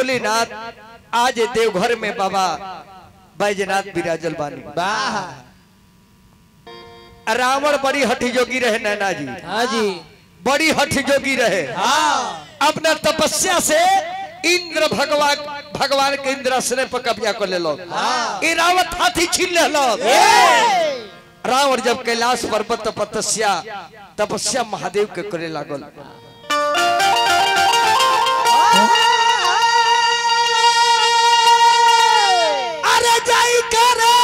भोलेनाथ आज देवघर में बाबा बैजनाथ विराजल बानी। रावण बड़ी हठी जोगी रहे नैना जी। हाँ जी, बड़ी हठी जोगी रहे। अपना तपस्या से इंद्र भगवान के इंद्रासन पर कब्जा कर ले लो। रावत हाथी छीन ले लो। रावण जब कैलाश पर्वत तपस्या महादेव के करे लागल। अरे जाई करे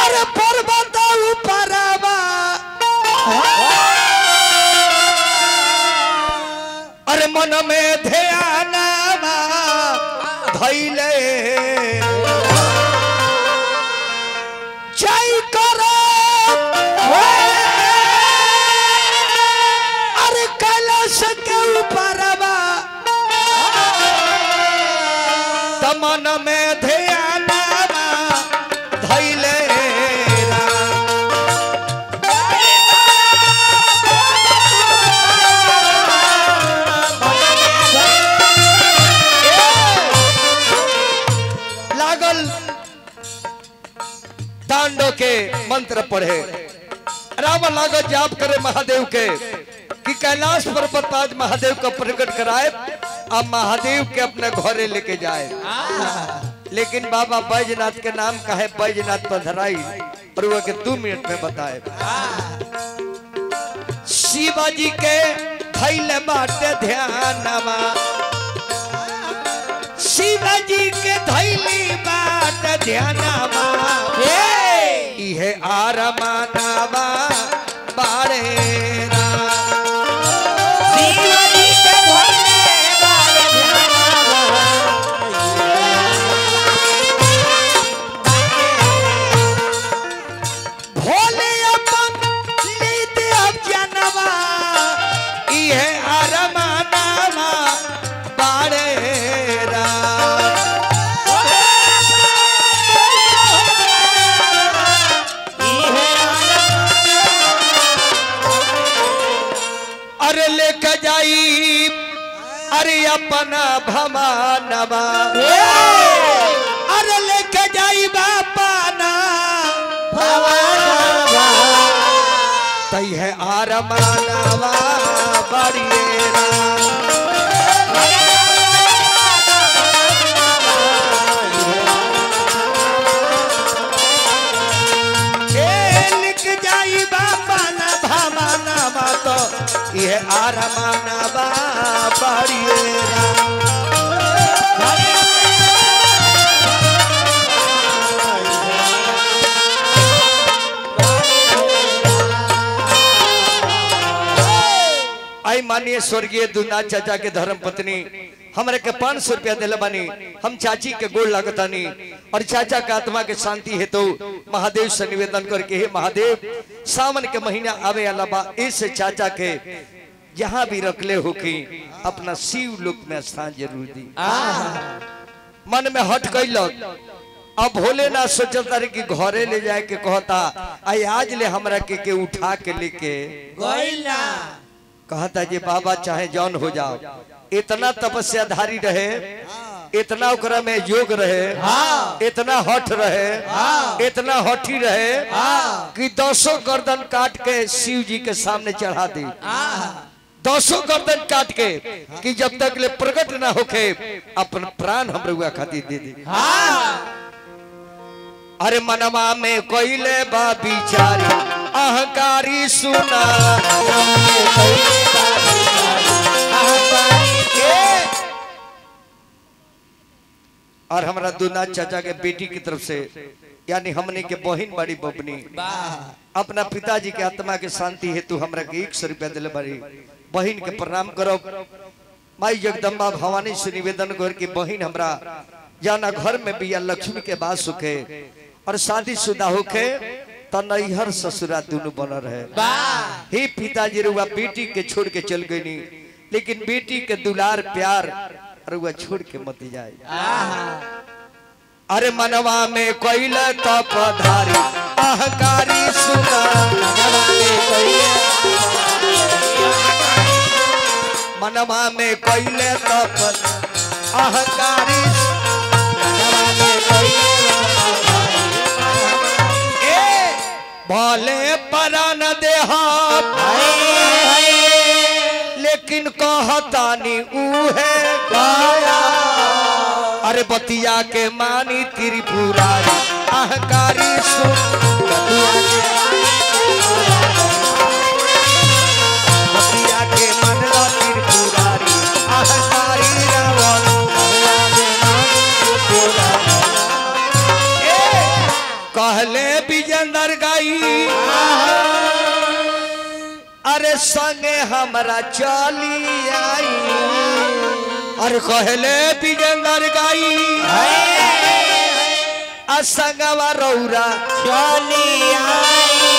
अरे पर्वत ऊपरवा अरे मन में ध्यान धैले जाई करे अरे कैलाश के ऊपरवा मन में ध्यान धैले लागल तांडव के मंत्र पढ़े। रावण लागल जाप करे महादेव के कि कैलाश पर्वत आज महादेव का प्रकट कराए अब महादेव के अपने घरे लेके जाए। लेकिन बाबा बैजनाथ के नाम का है बैजनाथ पधराई और वह के 2 मिनट में बताए। शिवाजी के धैले बाटे ध्यानमा शिवाजी के धैली बाटे ध्यानमा इहे आरमानवा बारे अपना भमानवा अरे लेके जाई बापाना भमानवा तई है आरमानवा बड़िएरा लेके जाई बापाना भमानवा तो यह आरमानवा बड़िएरा आई मानिए स्वर्गीय दुनाथ चाचा के धर्म पत्नी हमारे के 500 रुपया दिले बानी। हम चाची के गोड़ लागतानी और चाचा का आत्मा के शांति हेतु महादेव से निवेदन करके हे महादेव सावन के महीना आवे अलावा इस चाचा के जहाँ भी रखले हो कि अपना शिव लोक में स्थान जरूर दी। मन में हट गई अब भोले ना सोचता रहे कि घरे ले जाए के कहता आई आज ले हमरा के उठा के लेके गइला कहता जी बाबा चाहे जौन हो जाओ। इतना तपस्याधारी रहे इतना ओकरा में योग रहे इतना हठ रहे इतना हठी रहे कि 200 गर्दन काट के शिव जी के सामने चढ़ा दी। 200 गर्दन काट के कि जब तक ले प्रकट ना होके अपन प्राण हम रुआ खातिर दे दी। अरे मनवा में कोइले बा बिचारी अहंकारी सुना और हमारा दुनाथ चाचा के बेटी की तरफ से यानी हमने के बहन बड़ी बबनी अपना पिताजी के आत्मा के शांति हेतु हमरा के 100 रुपया दिले बड़ी बहन के प्रणाम करो। माई जगदम्बा भवानी से निवेदन कर कि बहन हमरा जाना घर में बिया लक्ष्मी के बात सुखे और शादी शुदा होके तो नैहर ससुरा दोनों बन रहे। हे पिताजी रुआ बेटी के छोड़ के चल गई लेकिन बेटी के दुलार प्यार रुआ छोड़ के मत जाए। अरे मनवा में कोइला तपधारी अहंकारी सुना मनवा में कोइला मनवा में कैले तप अहंकारी भले परान देहा लेकिन कहतानी उहे गाया अरे बतिया के मानी त्रिपुरारी अहंकारी सुन बतिया के मनला त्रिपुरारी अहंकारी रावण कहले विजेंद्र गाई अरे संगे हमरा चली आई अरे कहले विजेंद्र गाई असंगवा रौरा चली आई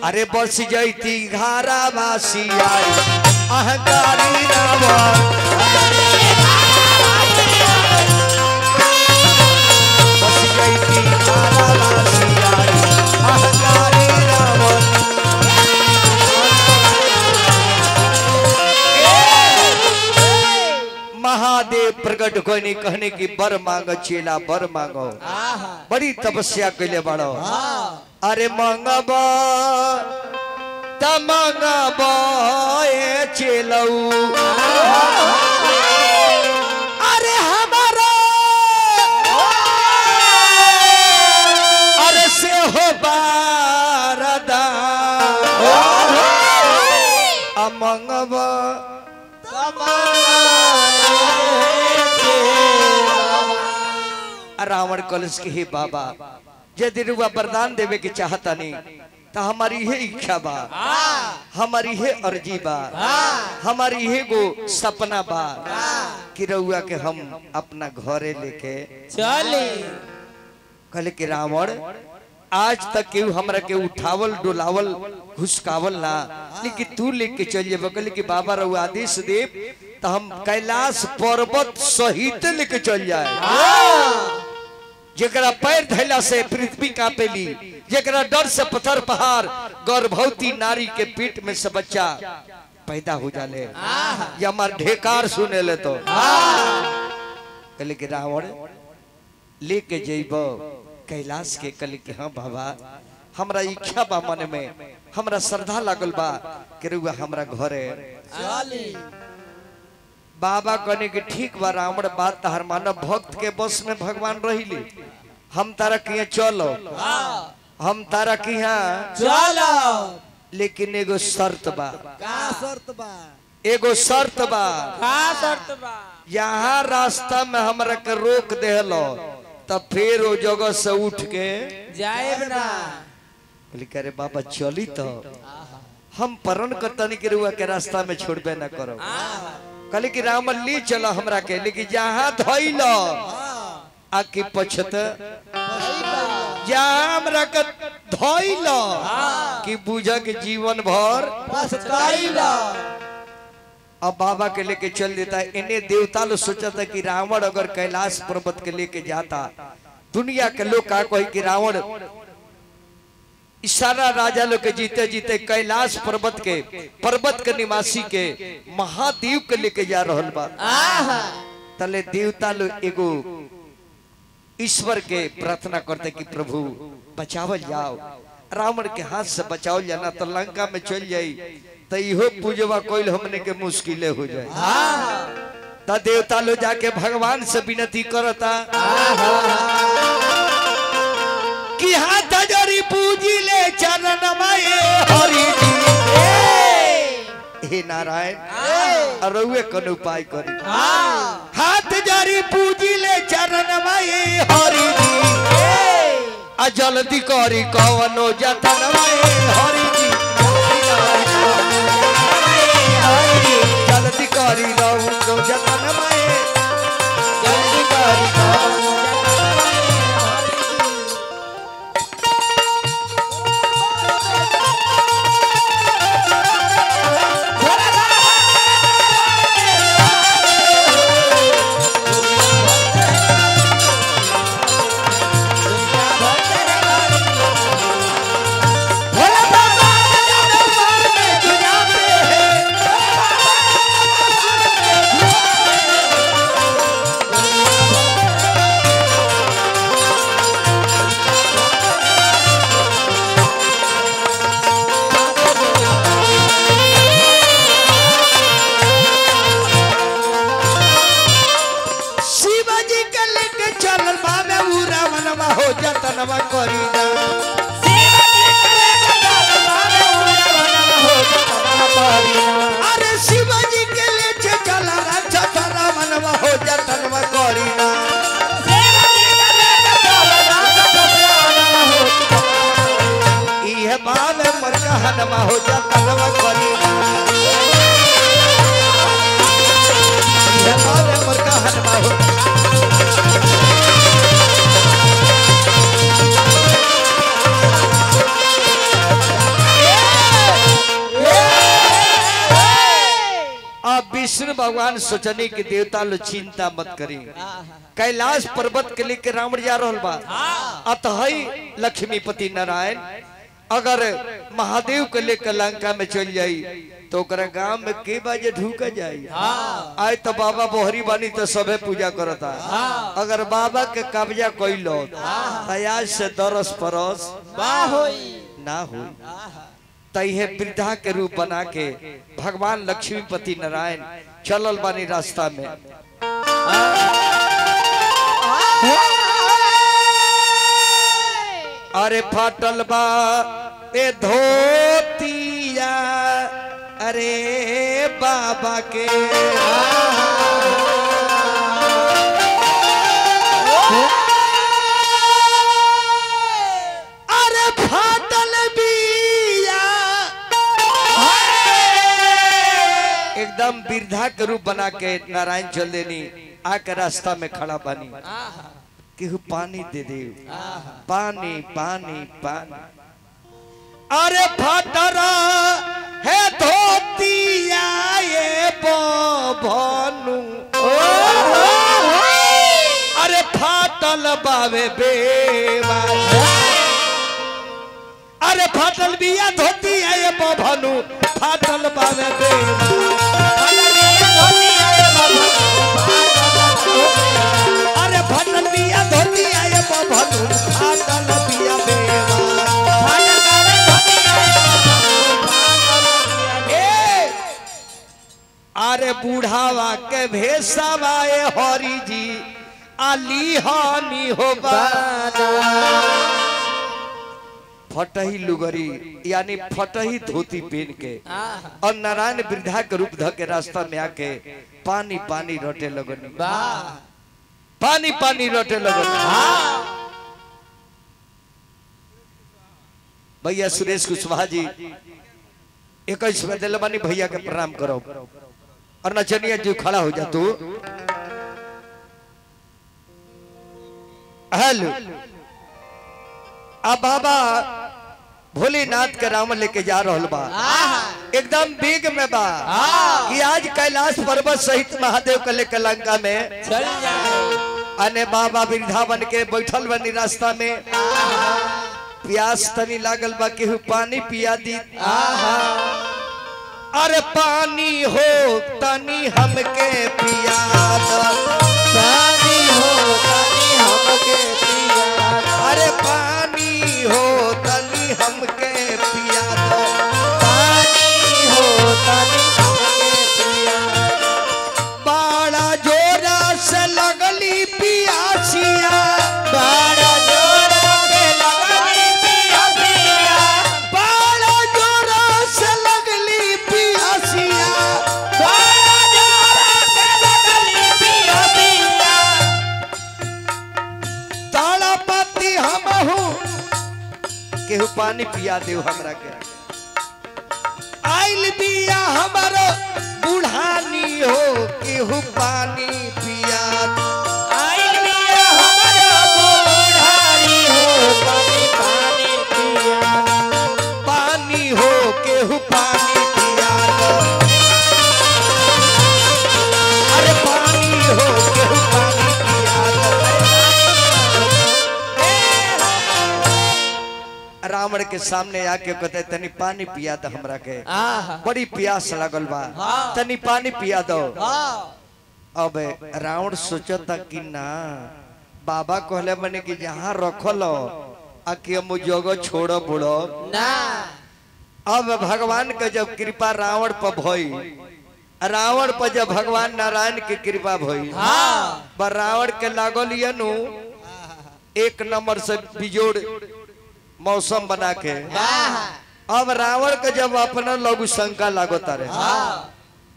अरे बस जैती घारा वासी आई अहंकारी रावण बस जैती घारा वासी आई अहंकारी रावण महादेव प्रकट कोई कहने की बर मांगो चेला बर मांगो बड़ी तपस्या कैले बड़ो अरे मांगब त मांगब ए चेलऊ अरे हमारा अरे से हो बारदा मांगब रावण कलश के हे बाबा यदि रुआ वरदान देवे के चाहता नहीं तो हमारी है इच्छा बा हमारी है अर्जी बा हमारी है गो सपना बा कि रउआ के हम अपना घरे लेके चले कहले कि रावण आज तक केहू हमरा के उठावल डोलावल घुसकावल ना लेकिन तू लेके चल जेब कहले कि बाबा रउआ आदेश देव तो हम कैलाश पर्वत सहित लेके चल जाए जेकरा पैर धैला से पृथ्वी कांपेली जेकरा डर से पत्थर पहाड़ गर्भवती नारी के पेट में से बच्चा पैदा हो जाले या हमार ढेकार सुने ले तो कहले कि रावण लेके जइब कैलाश के कहले कि हाँ बाबा हमरा इच्छा बा मन में हमरा श्रद्धा लागल बा कि रुआ हमरा घरे चली बाबा कहने की ठीक बा रावण बात तहर मानव भक्त के बस में भगवान रहिली हम तारा किया चलो हम तारा किया चलो लेकिन एगो शर्त बा का शर्त बा एगो शर्त बा का शर्त बा यहाँ रास्ता में हमरा के रोक देहलो तब फिर वो जगह से उठ के जाएब ना बोली करे बाबा चली तो हम परण करतनी के रुआ के रास्ता में छोड़बे ना करो कहले कि रावण ले चला हमरा के लेकिन जहाँ धइल आके पछत जहाँ हमरा के धइल कि बुझा के जीवन भर पछताइल अब बाबा के लेके चल देता है इन्हें देवता लोग सोचा था कि रावण अगर कैलाश पर्वत के लेके जाता दुनिया के लोग का कही कि रावण इशारा राजा लोग के जीते जीते कैलाश पर्वत के निवासी के महादेव के लेके जा रहल बा तले देवता लोग एगो ईश्वर के प्रार्थना करते कि प्रभु बचावल जाओ रावण के हाथ से बचावल जाना तो लंका में चल जाई तो इहो पूजवा कोई हमने के मुश्किलें हो जाए तो देवता लोग जाके भगवान से विनती करता कि हाथ जरी पूजी ले चरण में हरि जी हे नारायण अरुए कन उपाय करी हाथ जरी पूजी ले चरण में हरि जी आ जल्दी करी कवनो जतन में हरि जी जल्दी करी कवनो जतन में जल्दी करी भोला बाबा जतनवा करीना अरे शिवाजी के ले चला जतरा मनवा हो जतनवा करीना इहे बाल मर कहनवा हो जतनवा करीना इहे बाल मर कहनवा हो विष्णु भगवान सोचने के देवता लो चिंता मत करी कैलाश पर्वत के लेके रावण जा रहल बा अतः लक्ष्मीपति नारायण अगर महादेव के लेकर लंका में चल जाई तो गांव में के बाजे ढूक जाई आए तो बाबा बोहरी बानी तो सबे पूजा करता अगर बाबा के कब्जा कोई लो आज से दरस परस ना हो तहे वृद्धा के रूप बना के भगवान लक्ष्मीपति नारायण चलल बानी रास्ता में अरे फाटल बा ए धोतिया अरे बाबा के अरे फाटल एकदम वृद्धा के रूप बना के नारायण चल देनी आके रास्ता में खड़ा पानी केहू पानी दे दे पानी पानी पानी अरे फटरा है धोतिया ये बभनु अरे फाटल बावे बेवा अरे फाटल बिया धोतिया ये बभनु फाटल बावे बेवा अरे फाटल बिया धोतिया ये बभनु फाटल बिया बेवा अरे बूढ़ावा के भेसावाए हरि जी आली हानि हो फटही लुगरी यानी फटही धोती पहन के और नारायण वृद्धा के रूप ध के रास्ता में आके पानी पानी रोटे लगनी पानी पानी रोटे लगनी भैया सुरेश कुशवाहा जी 21 में दिलवानी भैया के प्रणाम करो और नचनिया जी खड़ा हो जा तू हेलो अब बाबा भोलेनाथ के रावण लेके जा रहल बा एकदम बेग में बा कि आज कैलाश पर्वत सहित महादेव के लेकर लंका में चल जाए अने बाबा वृंदावन के बैठल बनी रास्ता में प्यास तनी लागल बा केहू पानी पिया दी अरे पानी हो तनी हमके पिया पानी हो तनी हमके पिया अरे पानी हो तनी हमके पिया पानी हो तनी हमके पिया बड़ा जोरा से लगली पियासिया बड़ा जोरा से लगली पियासिया बड़ा जोरा से लगली पियासिया बड़ा जोरा से लगली पियासिया ताला पति हम हूँ केहू पानी पिया दे हमरा के आइल बिया हमारो बुढ़ानी हो केहू पानी पिया आइल बिया हमारो बुढ़ानी हो पानी पानी पिया पानी हो केहू पानी पिया अरे पानी हो केहू पानी पिया रावण के सामने आके कहते तनी पानी पिया दो हमरा के बड़ी प्यास लगल बा तनी पानी पिया दो अब रावण सोचता कि ना बाबा कहले मने कि जहाँ रखल आके हम जगह छोड़ो बुड़ो ना अब भगवान के जब कृपा रावण पर भई रावण पर जब भगवान नारायण की कृपा भई पर रावण के लागल नु एक नंबर से बिजोड़ मौसम बना के अब रावण के जब अपना लघु शंका लागो तारे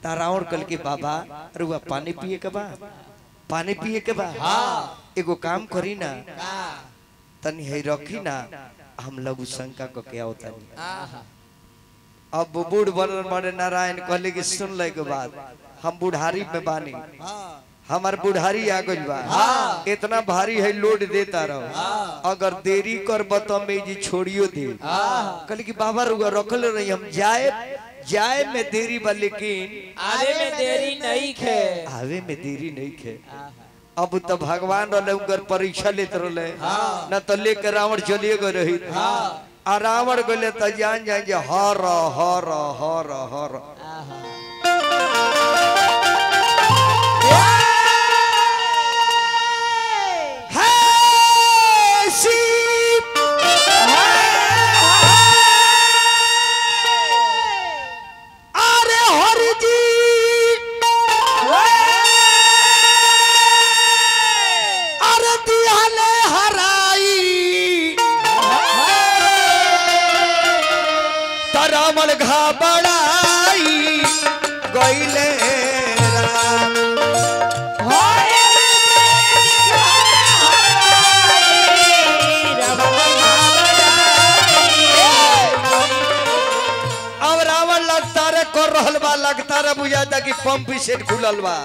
ता रावण कल के बाबा रुआ पानी पिए के बा पानी पिए के बा एगो काम करी ना तनी है रखी ना हम लघु शंका को क्या होता नहीं। अब बूढ़ बड़े नारायण कहले कि सुन ले के बाद हम बुढ़ारी में बानी हमार बुढ़ारी आ गई बा इतना भारी है लोड देता रहो अगर देरी कर तो मैं जी छोड़ियो दे कहले कि बाबा रुआ रखल नहीं हम जाए में देरी बा लेकिन आवे में देरी नहीं खे आवे में देरी नहीं खे। अब तो भगवान रहे उनकर परीक्षा लेते रहे न तो लेकर रावण चलिए गए रही आ रावण गले तो जान जाए हर हर हर हर रावण घबराई गइले अब रावण लगता रे कर रहल बा लगता रे बुझाता कि पंप सेट खुलल बा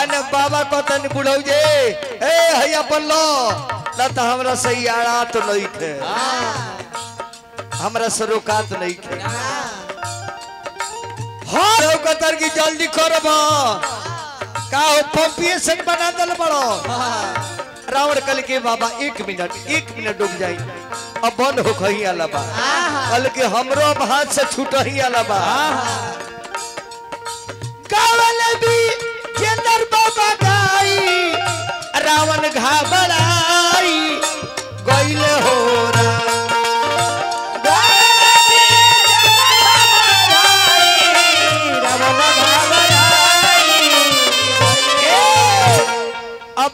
अने बाबा कहतन बुढ़ऊ जे ए हैया पल्लो न त हमरा सही आड़ा तो नहीं थे हमरा सरोकात नहीं थे हाँ कतर की जल्दी करबा का हो पंपिए सेट बना दल बड़ो रावण कल के बाबा एक मिनट रुक जाई अब बंद हो खही आलाबा कल के हमरो हाथ से छूट ही आलाबा कावल भी जेंदर बाबा गाई रावण घबराई गइले हो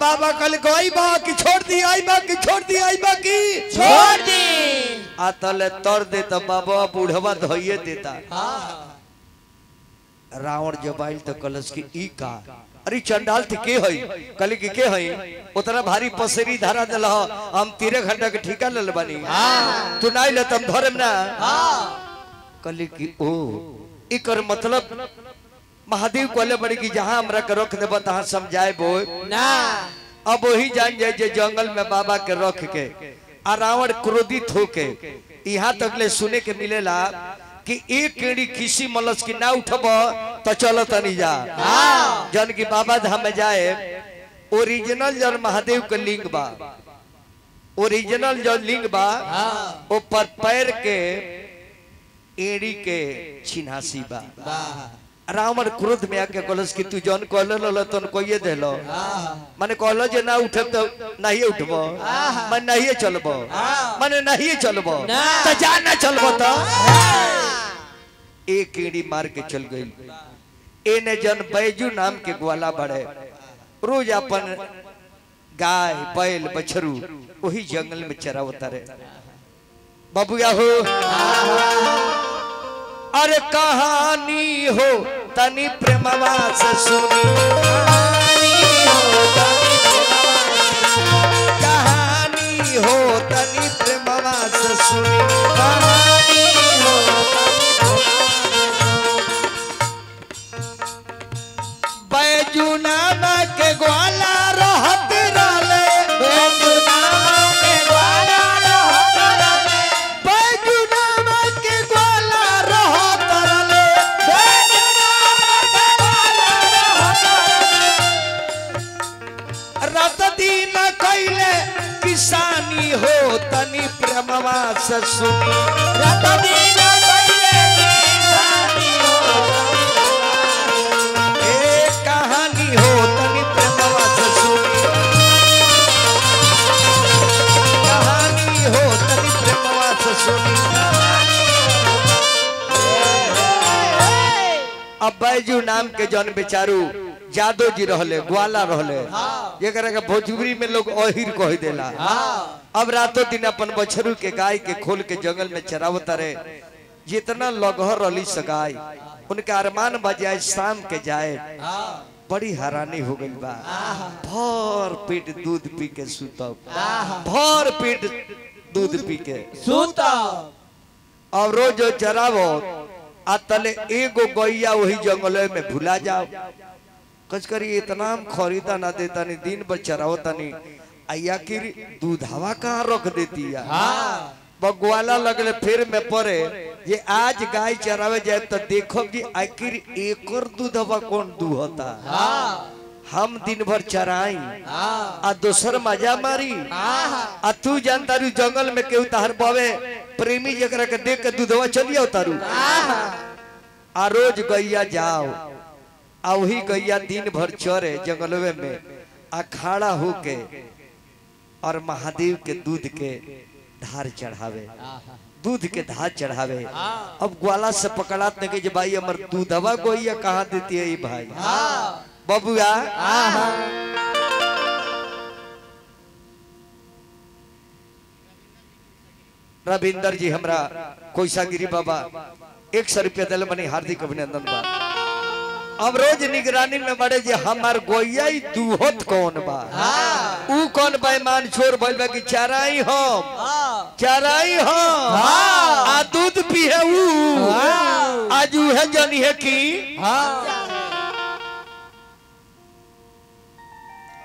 बाबा कल को आई बा कि छोड़ दी आई बा कि छोड़ दी आई बा कि छोड़ दी आतले तोड़ दे तो बाबा बूढ़वा धोइए देता रावण जब आइल तो कलश की ई का अरे चंडाल थे के हई कल की के हई उतना भारी पसेरी धारा दल हम 13 घंटा के ठिका ले बानी तू नहीं ले तुम धरम ना कल की ओ इकर मतलब महादेव कहले बड़ी कि जहां हमरा के रख देबा तहां समझाए बो ना अब वही जान जाए जे जंगल में बाबा के रख के आ रावण क्रोधित होके यहाँ तक ले सुने के मिलेला कि एक केड़ी किसी मलस की ना उठब तो चलो तनी जा जन की बाबा धाम में जाए ओरिजिनल जन महादेव के लिंग बा ओरिजिनल जो लिंग बा ऊपर पैर के एड़ी के चिन्हासी बा रावण क्रोध में आके कलस कि तू जन कहल तन कोइए देलो माने कहलो जे ना उठब तो नहीं उठबो मन नहीं चलबो माने नहीं चलबो तो जा ना चलबो तो एक कीड़ी मार के चल गई एने जन बैजू नाम के ग्वाला बड़े रोज अपन गाय बैल बछरू वही जंगल में चरावता रहे बाबूया हो अरे कहानी हो तनी प्रेमवा से सुनी कहानी हो तनी प्रेमवा से सुनी कहानी हो बैजू नाम के ग्वाला रहत रहले बैजू नाम के ग्वाला रहत रहले बैजू नाम के ग्वाला रहत रहले बैजू नाम के ग्वाला रहत रहले रात दिन कइले किसानी हो तनी प्रेमवा से सुनी रात दिन कइले किसानी हो कहानी हो तनी प्रेमवा से सुनी कहानी हो तनी प्रेमवा से सुनी अब बैजू नाम के जन बेचारू जादो जी रहले ग्वाला रहले जेकरा के भोजपुरी में लोग ओहिर कह देला। अब रातों दिन अपन बछरू के गाय के खोल के जंगल में चरावत रहे। जितना लगहर रली सगाई उनका अरमान बजाय शाम के जाए। बड़ी हैरानी हो गई बा। भर पेट दूध पी के सुतब, भर पेट दूध पी के सुतब। और रोज चरावो आ तले एगो गैया वही जंगल में भुला जाओ। कच करी इतना हम खरीदा ना देता नहीं, दिन भर चराओ तनी आया कि दूधावा कहाँ रख देती है। बगवाला लगले फिर में पड़े ये आज गाय चरावे जाए तो देखो कि आखिर एकर दूधवा कौन दूहता। हम दिन भर चराई आ दोसर मजा मारी आ तू जानता रू जंगल में केहू तार बावे प्रेमी जकरा के देख के दूधवा चलियो तारू आ रोज गैया जाओ आ वही गैया दिन भर चरे जंगलवे में आ खड़ा होके और महादेव के दूध के धार चढ़ावे, दूध के धार चढ़ावे। अब ग्वाला से पकड़ात नहीं कि भाई हमार दूधवा गैया कहाँ देती है भाई बबुआ। रविंदर जी हमरा कोइसागिरी बाबा 100 रुपया दिल बनी, हार्दिक अभिनंदन बा। अब रोज निगरानी में बड़े जे हमार गोइया दूहत कौन बा ऊ कौन बेईमान छोर भइल बा कि चराई हम चराई हम आ दूध पीहे ऊ आज ऊ है जानी है कि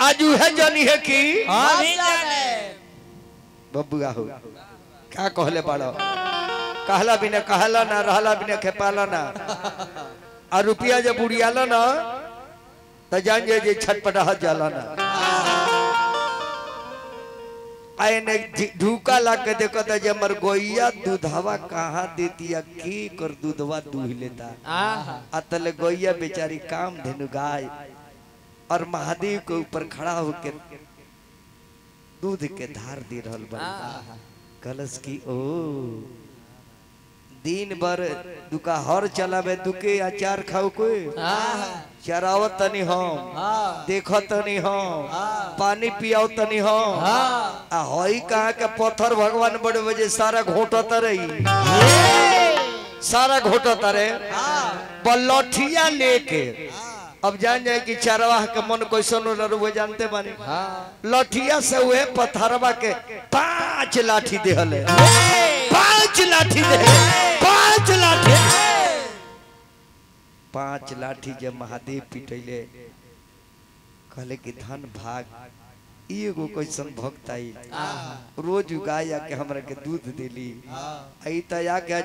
आज ऊ है जानी है कि बबुआ हो क्या कहले बाड़ो। कहला बिना कहला ना, रहला बिना खेपाला ना। और रुपया जब उड़ियाला ना तो जान जे छटपटा जाला ना। आए ने ढूका ला के देखो तो जब मर गोइया दूधवा कहाँ देती है की कर दूधवा दूह लेता। अतल गोइया बेचारी काम धेनु गाय और महादेव के ऊपर खड़ा होकर दूध के धार दे रहल बा। कलश की ओ दिन भर दुका हर चलावे दुके अचार खाओ कोई चरावत तनी हम देखो तनी हम पानी पियाओ तनी हम आ होई कहा के पत्थर भगवान बड़े वजह सारा घोटत रही, सारा घोटत रहे बलौठिया लेके। अब जान जाए कि चरवाह के मन कैसन वो जानते बानी। लठिया से हुए पत्थरवा के 5 लाठी देहले, 5 लाठी दे, 5 लाठी 5 लाठी जब महादेव पिटैले कहले कि धन भाग एगो कैसन भक्त आई रोज गाय के हमरा के दूध देली आई त आके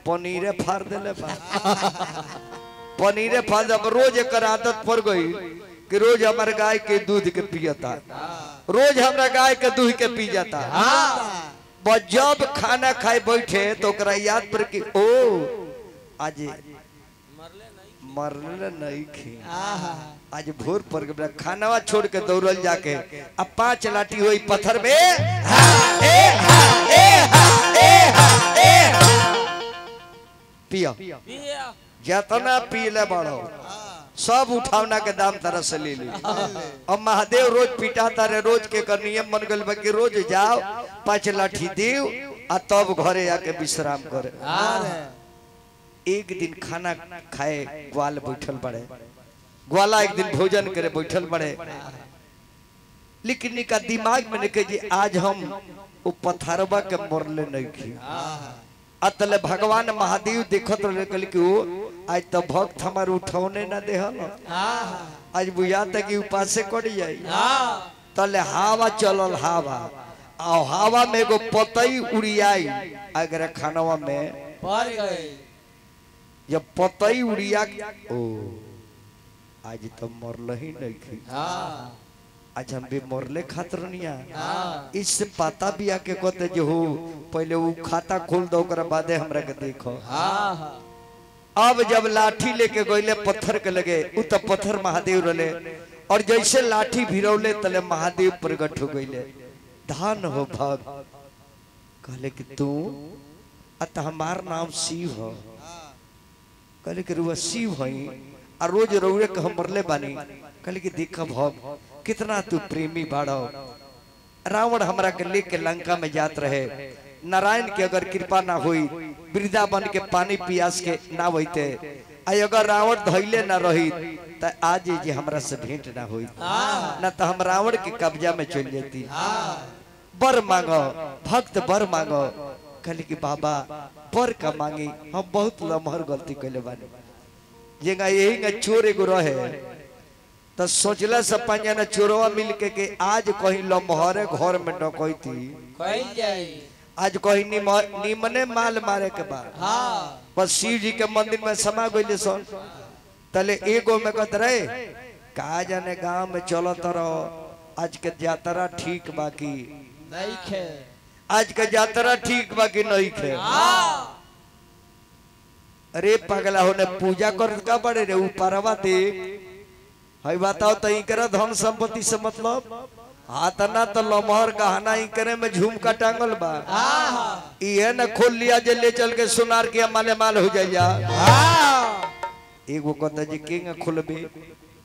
पनीरे फाड़ देले बा। पनीरे फाड़ जब रोज एक आदत पड़ गई कि रोज हमारे गाय के दूध के पियता, रोज हमरा गाय के दूध के पी जाता। बस जब खाना खाए बैठे तो ओकरा याद पर कि ओ आज मरले नहीं खी आज भोर पर खानावा छोड़ के दौड़ल जाके अब 5 लाठी हुई पत्थर में पिया जतना पीले बड़ो सब उठावना के दाम तरह से ले ली। अब महादेव रोज पिटाता रहे, रोज के कर नियम बन गल कि रोज जाओ 5 लाठी देव आ तब घरे आके विश्राम करे। एक दिन खाना खाए ग्वाल बैठल पड़े, ग्वाला एक दिन भोजन करे बैठल पड़े, लेकिन इनका दिमाग में निकले जी आज हम वो पत्थरवा के मरले नहीं खी। अतले भगवान महादेव देखत रहे कि वो आज तो भक्त हमारे उठौने ना देहल, आज बुझा तक कि उपासे कट जाई। तले हवा चलल, हवा आ हवा में एगो पतई उड़ियाई अगर खानवा में पड़ गई। जब पतई उड़िया ओ आज तो मरल ही नहीं खी, आज हम भी मरले खातरनिया। इससे पता भी आके कहते जो हो पहले वो खाता खोल दो कर बादे हमरा के देखो। अब जब लाठी लेके गईले पत्थर के लगे उ तो पत्थर महादेव रले और जैसे लाठी भिरौले तले महादेव प्रकट हो गईले। धान हो भग कहले कि तू अत हमार नाम शिव हो, कहले कि रुआ शिव हई और रोज रौरे के हम मरले बानी कहले कि देख भग कितना तू प्रेमी बाड़ो। रावण हमरा के लेके लंका में जात रहे, नारायण के अगर कृपा ना हुई वृंदावन के पानी पियास के ना होते, आई अगर रावण धैले ना रही तो आज जे हमरा से भेंट ना हुई ना तो हम रावण के कब्जा में चल जाती। बर मांगो भक्त बर मांगो। कहले कि बाबा बर का मांगी, हम बहुत लमहर गलती कैले बानी। जेगा यही चोर एगो रहे तो सोचला सब पांच जना चोरवा मिल के आज कहीं लमहरे घर में डकैती, आज कहीं निमने माल मारे के बाद बस शिव जी के मंदिर में समा गई सन। तले एगो में कहते रहे का जाने गांव में चलत रहो, आज के यात्रा ठीक बाकी नहीं खे, आज के यात्रा ठीक बाकी नहीं खे। अरे पगला होने पूजा कर का बड़े रे ऊपरवा देख हई बताओ तो इनकरा धन संपत्ति से मतलब हाथ ना तो लमहर गहना इनकरे में झुमका टांगल बा, ये न खोल लिया जे ले चल के सुनार के माले माल हो जाइया। एगो कहता जी किंग खुलबे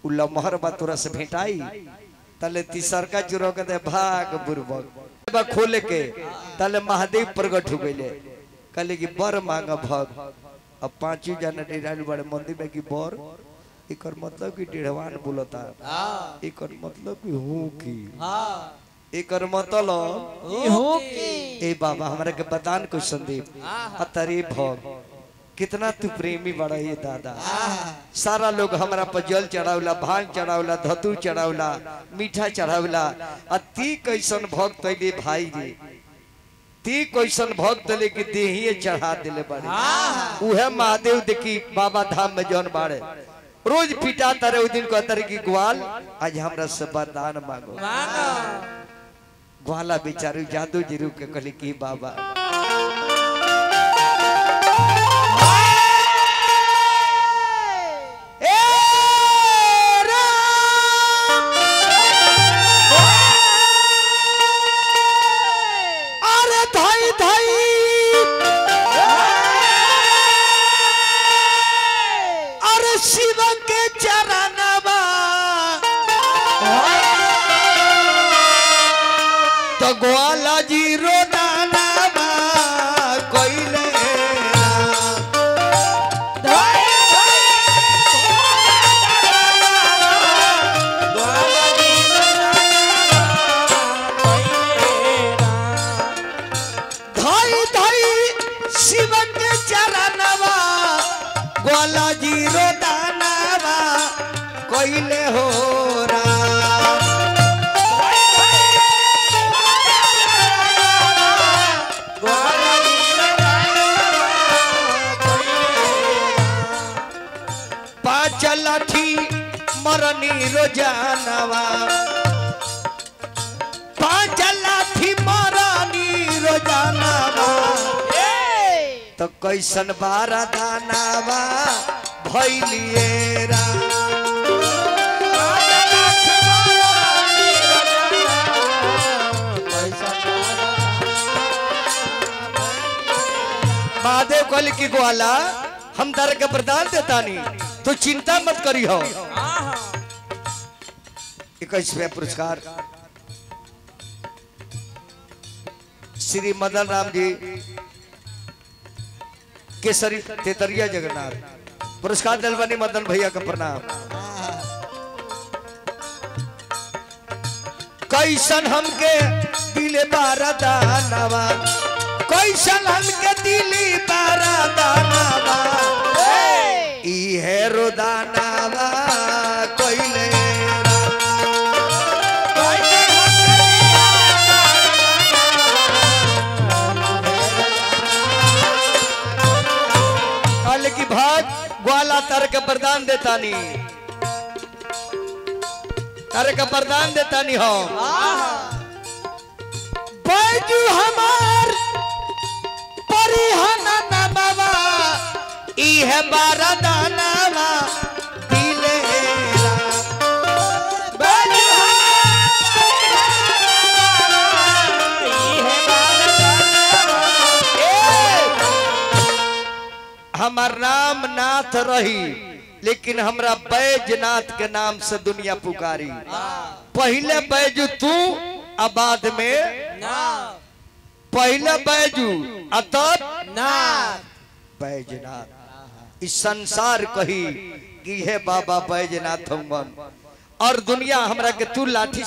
उ लमहर बा तोरा से भेटाई। तले तीसर का चुरो कहते भाग बुरबक बा खोले के तले महादेव प्रकट हो गइले। कहले कि बर मांगा भग। अब पांचों जना डेराल बड़े मंदिर में की बर एकर मतलब कि डेढ़वान बोलता, एकर मतलब कि हूं की, एकर मतलब ए बाबा हमरा के बदान को संदीप अतरे भग कितना तू प्रेमी बड़ा ये दादा। सारा लोग हमरा पर जल चढ़ावला, भांग चढ़ावला, धतू चढ़ावला, मीठा चढ़ावला। अति कैसन भक्त ले भाई जी, ती कैसन भक्त ले कि देहिए चढ़ा दिले बड़े। उहे महादेव देखी बाबा धाम में जौन बाड़े रोज पिटा तारे उस दिन कहता रहे कि ग्वाल आज हमरा से वरदान मांगो। ग्वाला बेचारू जादू जी रूप के कहली कि बाबा ग्वाला जी रोदाना कोइले धाई धाई शिव के चरणवा ग्वाला जी रोदाना कोइले हो लाठी मरनी रोजानवा, पांच लाठी मरनी रोजानवा तो कैसन बारा दानावा भैलिएरा। महादेव कहली कि ग्वाला हम दर के वरदान देता नहीं तो चिंता मत करी हो। 21वां पुरस्कार श्री मदन राम जी केसरी तेतरिया जगन्नाथ पुरस्कार दलवानी मदन भैया का प्रणाम। कैसन हमके दिले बारा दानवा, कैसन हमके दिली बारा दानवा है रोदानावा कोइले कहले कि भाग ग्वाला तारे का वरदान देता नहीं, तारे का वरदान देता नहीं हो। बैजू हमार परिहना ना बाबा इहे बारा दानावा दिलेरा। बैजू हमार नाम नाथ रही लेकिन हमरा बैजनाथ के नाम से दुनिया पुकारी। पहले बैजू तू आबाद में ना पहले बैजू अतब नाथ बैजनाथ। इस संसार कही कि हे बाबा बैजनाथ हम और दुनिया हमरा के तू लाठी